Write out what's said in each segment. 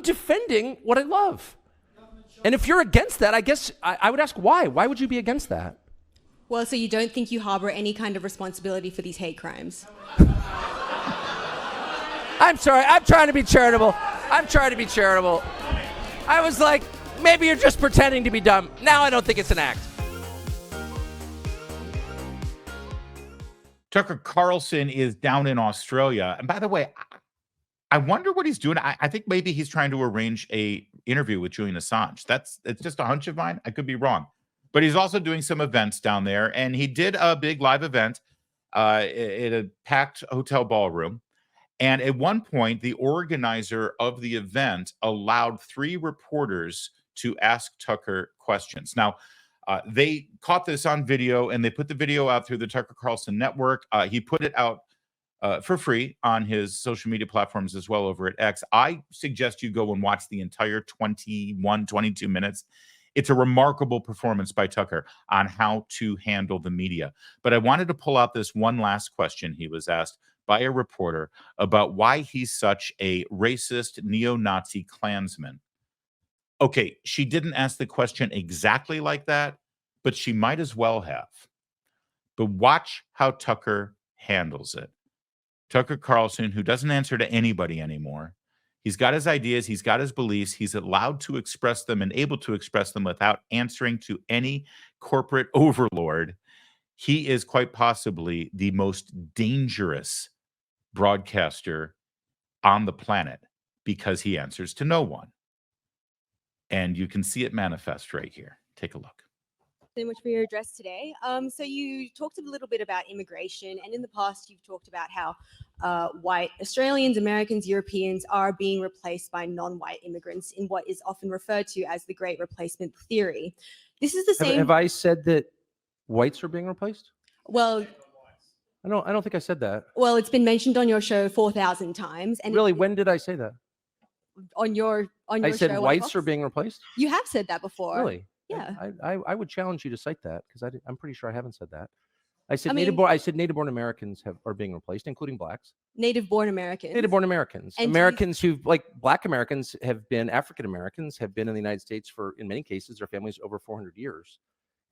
defending what I love. And if you're against that, I guess I would ask why. Why would you be against that? Well, so you don't think you harbor any kind of responsibility for these hate crimes? I'm sorry. I'm trying to be charitable. I was like, maybe you're just pretending to be dumb. Now I don't think it's an act. Tucker Carlson is down in Australia. And by the way, I wonder what he's doing. I think maybe he's trying to arrange a interview with Julian Assange. It's just a hunch of mine. I could be wrong. But he's also doing some events down there. And he did a big live event in a packed hotel ballroom. And at one point, the organizer of the event allowed 3 reporters to ask Tucker questions. Now, they caught this on video, and they put the video out through the Tucker Carlson network. He put it out for free on his social media platforms as well over at X. I suggest you go and watch the entire 22 minutes. It's a remarkable performance by Tucker on how to handle the media. But I wanted to pull out this one last question he was asked by a reporter about why he's such a racist, neo-Nazi Klansman. Okay, she didn't ask the question exactly like that, but she might as well have. But watch how Tucker handles it. Tucker Carlson, who doesn't answer to anybody anymore, he's got his ideas, he's got his beliefs, he's allowed to express them and able to express them without answering to any corporate overlord. He is quite possibly the most dangerous broadcaster on the planet because he answers to no one. And you can see it manifest right here. Take a look. So much for your address today. So you talked a little bit about immigration, and in the past you've talked about how white Australians, Americans, Europeans are being replaced by non-white immigrants in what is often referred to as the Great Replacement Theory. This is the same. Have I said that whites are being replaced? Well, I don't think I said that. well, it's been mentioned on your show 4,000 times, and Really, when did I say that? on your I show said on whites Fox? are being replaced? You have said that before. Really? Yeah. I would challenge you to cite that because I'm pretty sure I haven't said that. I said I native-born Americans are being replaced, including blacks. Native-born Americans. Native-born Americans. And Americans who, like Black Americans, have been African Americans, have been in the United States for, in many cases, their families over 400 years.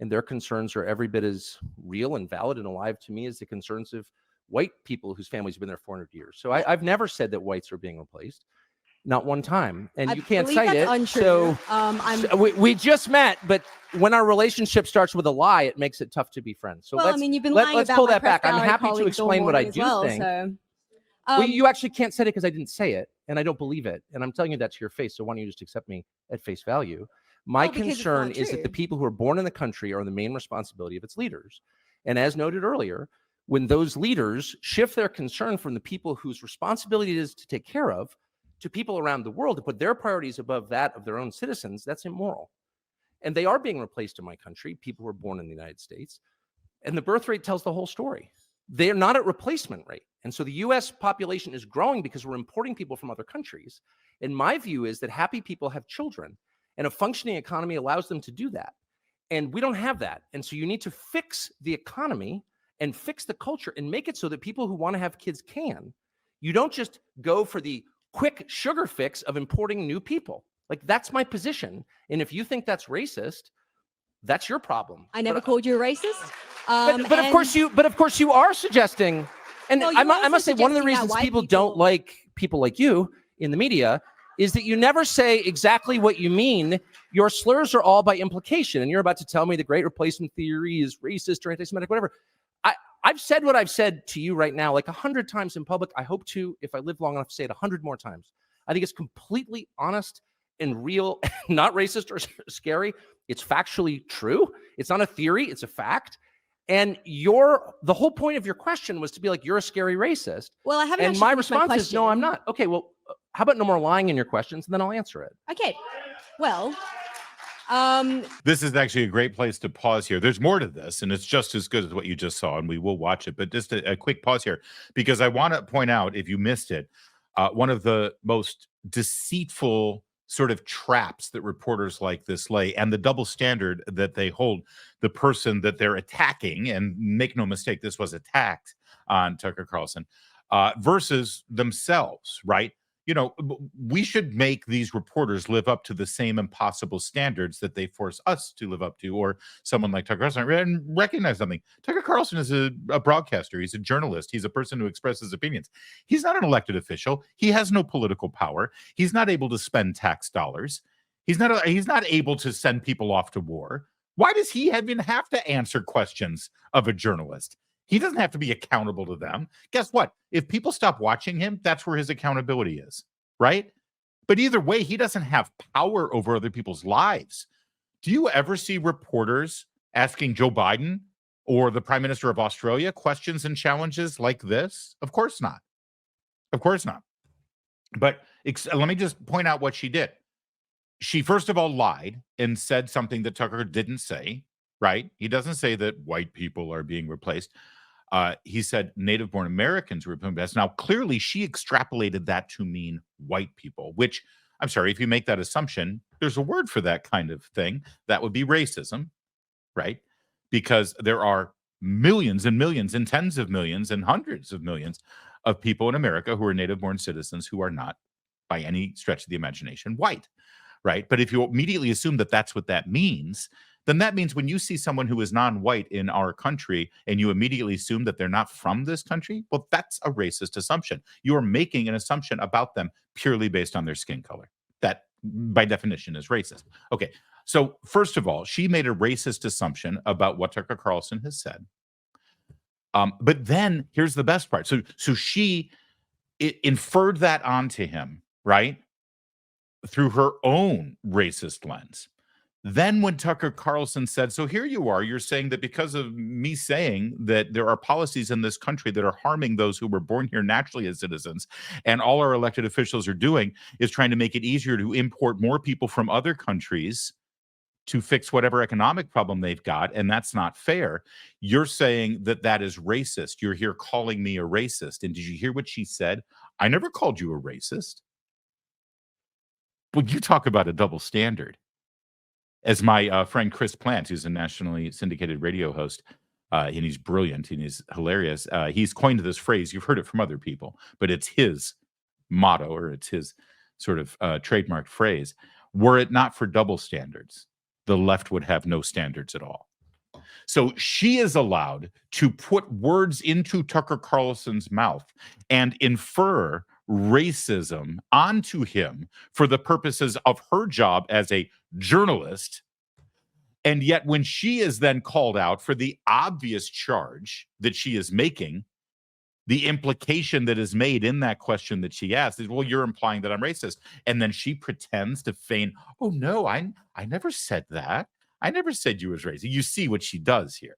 And their concerns are every bit as real and valid and alive to me as the concerns of white people whose families have been there 400 years. So I've never said that whites are being replaced. Not one time. And you can't believe cite that's it. untrue. So we just met, but when our relationship starts with a lie, it makes it tough to be friends. So well, I mean, you've been lying let's about pull my that back. press I'm gallery happy to colleagues all explain what I morning as do well, think. So, Well, you actually can't say it because I didn't say it, and I don't believe it. And I'm telling you that to your face. So why don't you just accept me at face value? My concern is that the people who are born in the country are the main responsibility of its leaders. And as noted earlier, when those leaders shift their concern from the people whose responsibility it is to take care of to people around the world to put their priorities above that of their own citizens, that's immoral. And they are being replaced in my country, people who are born in the United States. And the birth rate tells the whole story. They are not at replacement rate. And so the US population is growing because we're importing people from other countries. And my view is that happy people have children, and a functioning economy allows them to do that. And we don't have that. And so you need to fix the economy and fix the culture and make it so that people who want to have kids can. You don't just go for the quick sugar fix of importing new people. Like, that's my position. And if you think that's racist, that's your problem. I never called you a racist. But of course you are suggesting, and Well, I must say one of the reasons people don't like people like you in the media is that you never say exactly what you mean. Your slurs are all by implication, and you're about to tell me the Great Replacement Theory is racist or anti-Semitic, whatever. I've said what I've said to you right now like 100 times in public. I hope to, if I live long enough, say it 100 more times. I think it's completely honest and real, not racist or scary. It's factually true. It's not a theory, it's a fact. And the whole point of your question was to be like, you're a scary racist. Well, I haven't. And my response is, no, I'm not. Okay, well, how about no more lying in your questions, and then I'll answer it. Okay, well. This is actually a great place to pause here. There's more to this, and it's just as good as what you just saw, and we will watch it. But just a quick pause here, because I want to point out, if you missed it, one of the most deceitful sort of traps that reporters like this lay, and the double standard that they hold the person that they're attacking, and make no mistake, this was attacked on Tucker Carlson, versus themselves, right? we should make these reporters live up to the same impossible standards that they force us to live up to, or someone like Tucker Carlson. And recognize something. Tucker Carlson is a broadcaster. He's a journalist. He's a person who expresses opinions. He's not an elected official. He has no political power. He's not able to spend tax dollars. He's not able to send people off to war. Why does he even have to answer questions of a journalist? He doesn't have to be accountable to them. Guess what? If people stop watching him, that's where his accountability is, right? But either way, he doesn't have power over other people's lives. Do you ever see reporters asking Joe Biden or the Prime Minister of Australia questions and challenges like this? Of course not. Of course not. But let me just point out what she did. She, first of all, lied and said something that Tucker didn't say, right? He doesn't say that white people are being replaced. He said native-born Americans were being replaced. Now, clearly, she extrapolated that to mean white people, which, I'm sorry, if you make that assumption, there's a word for that kind of thing. That would be racism, right? Because there are millions and millions and tens of millions and hundreds of millions of people in America who are native-born citizens who are not, by any stretch of the imagination, white, right? But if you immediately assume that that's what that means, then that means when you see someone who is non-white in our country and you immediately assume that they're not from this country, well, that's a racist assumption. You are making an assumption about them purely based on their skin color. That, by definition, is racist. Okay, so first of all, she made a racist assumption about what Tucker Carlson has said. But then, here's the best part. So she inferred that onto him, right? Through her own racist lens. Then when Tucker Carlson said, so here you are, you're saying that because of me saying that there are policies in this country that are harming those who were born here naturally as citizens, and all our elected officials are doing is trying to make it easier to import more people from other countries to fix whatever economic problem they've got, and that's not fair. You're saying that that is racist. You're here calling me a racist. And did you hear what she said? I never called you a racist. Well, you talk about a double standard. As my friend Chris Plant, who's a nationally syndicated radio host, and he's brilliant and he's hilarious, he's coined this phrase. You've heard it from other people, but it's his motto, or it's his sort of trademark phrase. Were it not for double standards, the left would have no standards at all. So she is allowed to put words into Tucker Carlson's mouth and infer racism onto him for the purposes of her job as a journalist. And yet when she is then called out for the obvious charge that she is making, the implication that is made in that question that she asked is, well, you're implying that I'm racist. And then she pretends to feign, oh, no, I never said that. I never said you was racist. You see what she does here.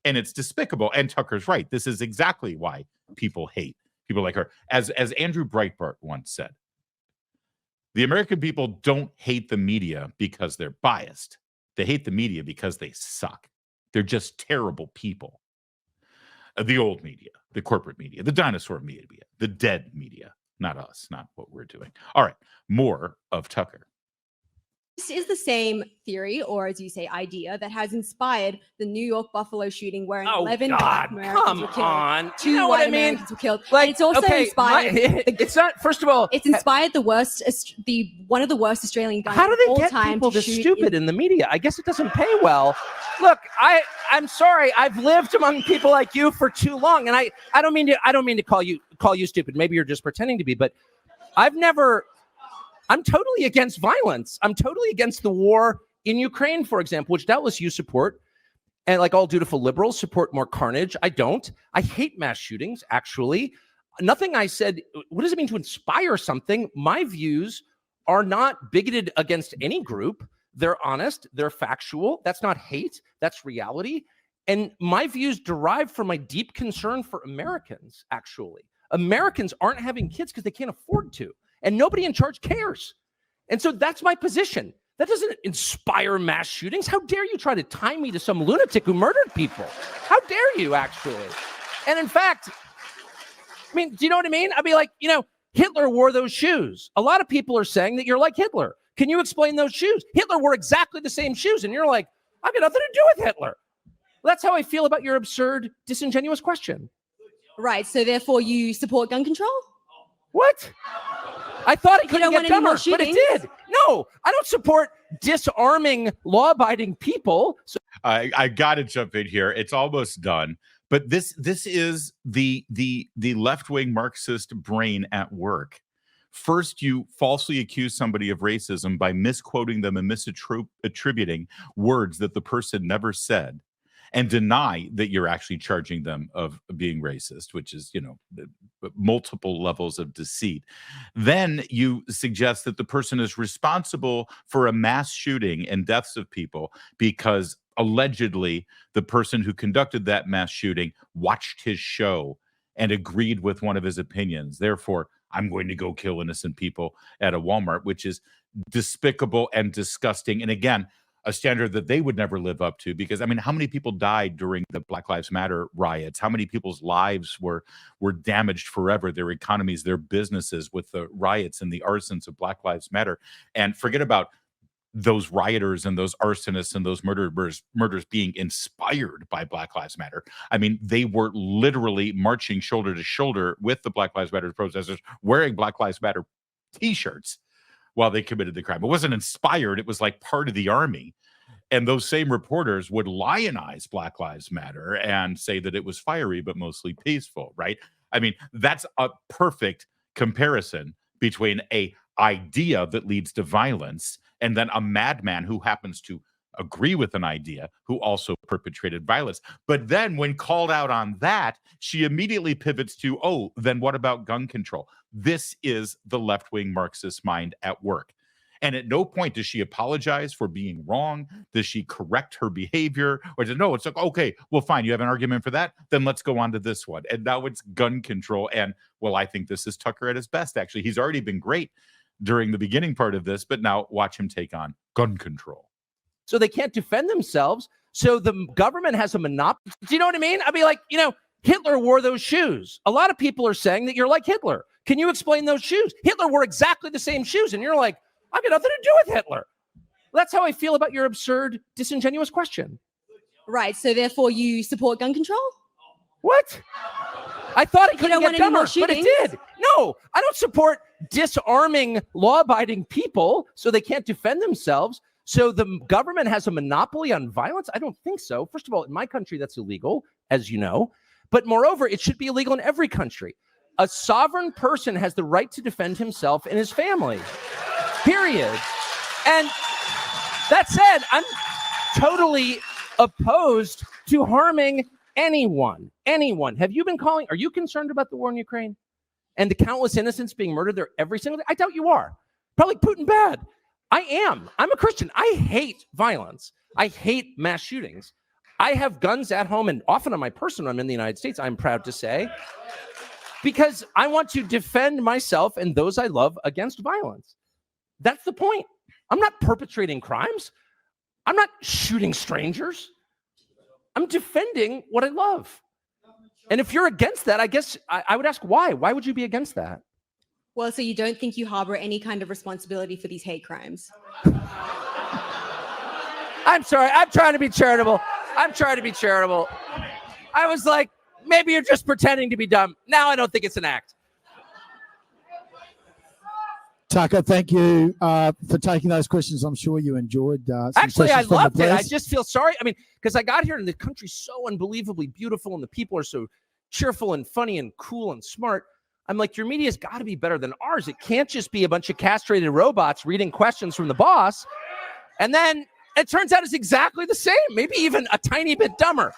And it's despicable. And Tucker's right. This is exactly why people hate people like her. As Andrew Breitbart once said, the American people don't hate the media because they're biased. They hate the media because they suck. They're just terrible people. The old media, the corporate media, the dinosaur media, the dead media, not us, not what we're doing. All right, more of Tucker. This is the same theory, or as you say, idea, that has inspired the New York Buffalo shooting, where 11 black Americans were killed. Two you know white what I mean? Americans were killed. Like, it's also inspired. It's not. First of all, it's inspired one of the worst Australian guns. How do they get time people this stupid in the media? I guess it doesn't pay well. Look, I'm sorry. I've lived among people like you for too long, and I don't mean to call you stupid. Maybe you're just pretending to be, but I'm totally against violence. I'm totally against the war in Ukraine, for example, which doubtless you support. And like all dutiful liberals, support more carnage. I don't. I hate mass shootings, actually. Nothing I said, what does it mean to inspire something? My views are not bigoted against any group. They're honest. They're factual. That's not hate. That's reality. And my views derive from my deep concern for Americans, actually. Americans aren't having kids because they can't afford to. And nobody in charge cares. And so that's my position. That doesn't inspire mass shootings. How dare you try to tie me to some lunatic who murdered people? How dare you, actually? And in fact, I mean, do you know what I mean? I'd be like, Hitler wore those shoes. A lot of people are saying that you're like Hitler. Can you explain those shoes? Hitler wore exactly the same shoes. And you're like, I've got nothing to do with Hitler. Well, that's how I feel about your absurd, disingenuous question. Right. So therefore you support gun control? What? I thought it couldn't don't get want any more dumber, but it shootings? did. No, I don't support disarming law-abiding people. So I got to jump in here. It's almost done. But this is the left-wing Marxist brain at work. First, you falsely accuse somebody of racism by misquoting them and misattributing words that the person never said, and deny that you're actually charging them of being racist, which is, multiple levels of deceit. Then you suggest that the person is responsible for a mass shooting and deaths of people because allegedly the person who conducted that mass shooting watched his show and agreed with one of his opinions. Therefore, I'm going to go kill innocent people at a Walmart, which is despicable and disgusting. And again, a standard that they would never live up to, because how many people died during the Black Lives Matter riots? How many people's lives were damaged forever, their economies, their businesses, with the riots and the arsons of Black Lives Matter? And forget about those rioters and those arsonists and those murders being inspired by Black Lives Matter. They were literally marching shoulder to shoulder with the Black Lives Matter protesters, wearing Black Lives Matter t-shirts while they committed the crime. It wasn't inspired. It was like part of the army. And those same reporters would lionize Black Lives Matter and say that it was fiery, but mostly peaceful, right? That's a perfect comparison between a idea that leads to violence and then a madman who happens to agree with an idea who also perpetrated violence. But then when called out on that, she immediately pivots to, oh, then what about gun control? This is the left-wing Marxist mind at work. And at no point does she apologize for being wrong. Does she correct her behavior? Or no, it's like, okay, well, fine. You have an argument for that? Then let's go on to this one. And now it's gun control. And, well, I think this is Tucker at his best, actually. He's already been great during the beginning part of this, but now watch him take on gun control. So they can't defend themselves. So the government has a monopoly. Do you know what I mean? Hitler wore those shoes. A lot of people are saying that you're like Hitler. Can you explain those shoes? Hitler wore exactly the same shoes. And you're like, I've got nothing to do with Hitler. That's how I feel about your absurd, disingenuous question. Right. So therefore you support gun control? What? I thought it couldn't get dumber, but it did. No, I don't support disarming law-abiding people so they can't defend themselves. So the government has a monopoly on violence? I don't think so. First of all, in my country, that's illegal, as you know. But moreover, it should be illegal in every country. A sovereign person has the right to defend himself and his family, period. And that said, I'm totally opposed to harming anyone. Are you concerned about the war in Ukraine and the countless innocents being murdered there every single day? I doubt you are. Probably Putin bad. I am. I'm a Christian. I hate violence. I hate mass shootings. I have guns at home and often on my person when I'm in the United States, I'm proud to say, because I want to defend myself and those I love against violence. That's the point. I'm not perpetrating crimes. I'm not shooting strangers. I'm defending what I love. And if you're against that, I guess I would ask why. Why would you be against that? Well, so you don't think you harbor any kind of responsibility for these hate crimes? I'm sorry. I'm trying to be charitable. I was like, maybe you're just pretending to be dumb. Now I don't think it's an act. Tucker, thank you for taking those questions. I'm sure you enjoyed. Actually, I loved it. I just feel sorry. Because I got here and the country's so unbelievably beautiful and the people are so cheerful and funny and cool and smart. I'm like, your media's got to be better than ours. It can't just be a bunch of castrated robots reading questions from the boss. And then it turns out it's exactly the same, maybe even a tiny bit dumber.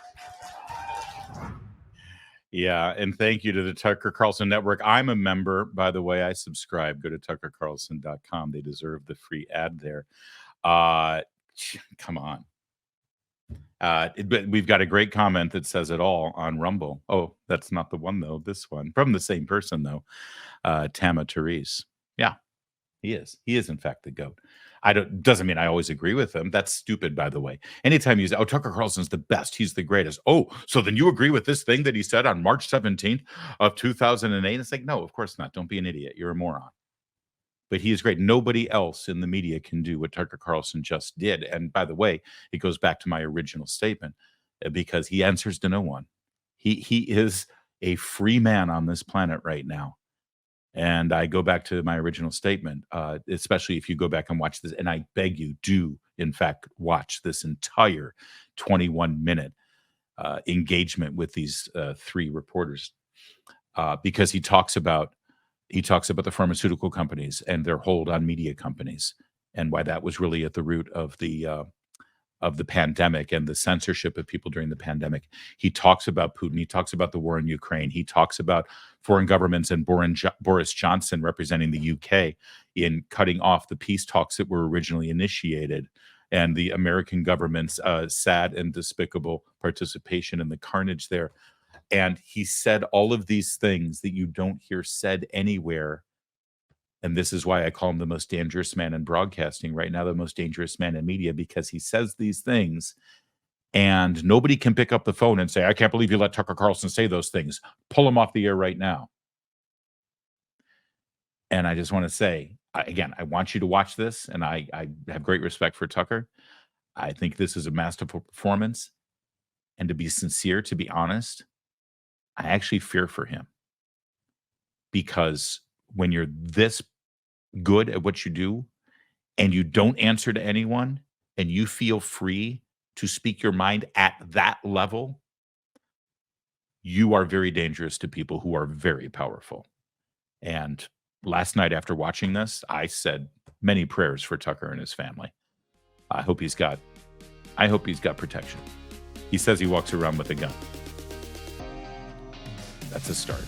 Yeah, and thank you to the Tucker Carlson Network. I'm a member, by the way. I subscribe. Go to tuckercarlson.com. They deserve the free ad there. Come on. But we've got a great comment that says it all on Rumble. Oh, that's not the one, though. This one. From the same person, though. Tama Therese. Yeah, he is. He is, in fact, the GOAT. Doesn't mean I always agree with him. That's stupid, by the way. Anytime you say, oh, Tucker Carlson's the best, he's the greatest. Oh, so then you agree with this thing that he said on March 17th of 2008? It's like, no, of course not. Don't be an idiot. You're a moron. But he is great. Nobody else in the media can do what Tucker Carlson just did. And by the way, it goes back to my original statement, because he answers to no one. He is a free man on this planet right now. And I go back to my original statement, especially if you go back and watch this, and I beg you, do in fact watch this entire 21-minute engagement with these three reporters, because he talks about the pharmaceutical companies and their hold on media companies, and why that was really at the root of the pandemic and the censorship of people during the pandemic. He talks about Putin. He talks about the war in Ukraine. He talks about foreign governments and Boris Johnson representing the UK in cutting off the peace talks that were originally initiated, and the American government's sad and despicable participation in the carnage there. And he said all of these things that you don't hear said anywhere. And this is why I call him the most dangerous man in broadcasting right now, the most dangerous man in media, because he says these things and nobody can pick up the phone and say, I can't believe you let Tucker Carlson say those things. Pull him off the air right now. And I just want to say, again, I want you to watch this, and I have great respect for Tucker. I think this is a masterful performance. And to be sincere, to be honest, I actually fear for him, because when you're this good at what you do and you don't answer to anyone and you feel free to speak your mind at that level, you are very dangerous to people who are very powerful. And last night after watching this, I said many prayers for Tucker and his family. I hope he's got protection. He says he walks around with a gun. That's a start.